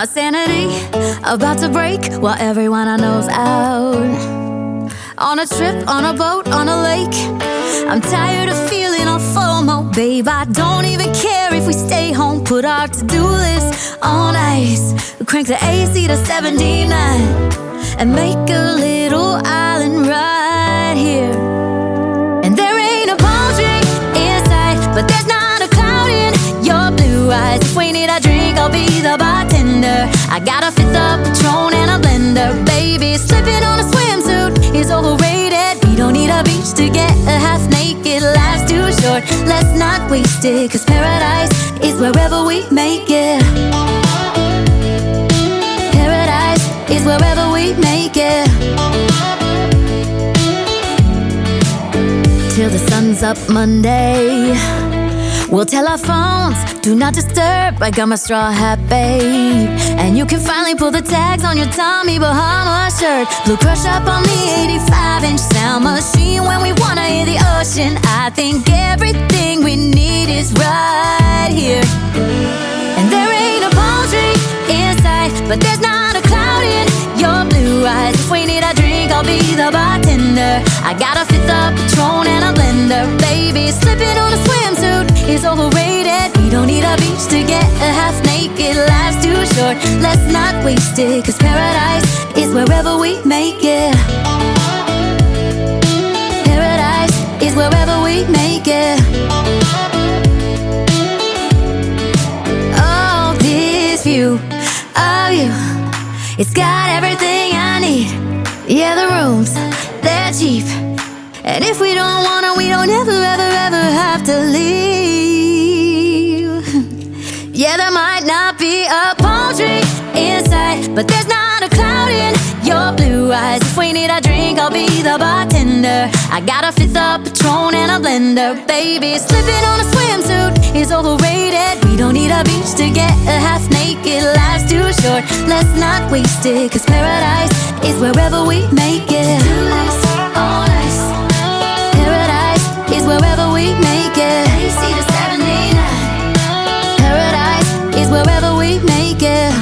My sanity about to break while everyone I know's out. On a trip, on a boat, on a lake. I'm tired of feeling all FOMO, babe. I don't even care if we stay home. Put our to-do list on ice. Crank the AC to 79 and make a little island right here. And there ain't a palm tree in sight, but there's not a cloud in your blue eyes. If we need a drink, I'll be the bartender. I got a fifth of Patron and a blender. Baby, slipping on a swimsuit is overrated. We don't need a beach to get a half naked. Life's too short, let's not waste it. Cause paradise is wherever we make it. Paradise is wherever we make it. Till the sun's up Monday, we'll tell our phones, do not disturb. I got my straw hat, babe. And you can finally pull the tags on your Tommy Bahama shirt. Blue crush up on the 85-inch sound machine. When we wanna hear the ocean, I think everything we need is right here. And there ain't a palm tree in sight, but there's not a cloud in your blue eyes. If we need a drink, I'll be the bartender. I got a fifth of Patron and a blender. Baby, slipping on a swimsuit is overrated. We don't need a beach to get a half naked. Life's too short, let's not waste it. Cause paradise is wherever we make it. Paradise is wherever we make it. Oh, this view of you, it's got everything I need. Yeah, the rooms, they're cheap. And if we don't wanna, we don't ever, ever, ever have to leave. Yeah, there might not be a palm tree in sight, but there's not a cloud in your blue eyes. If we need a drink, I'll be the bartender. I got a fifth of Patron and a blender. Baby, slipping on a swimsuit is overrated. We don't need a beach to get a half naked. Life's too short, let's not waste it. Cause paradise is wherever we make it. All nice. Paradise is wherever we make it. AC to 79. Paradise is wherever we make it.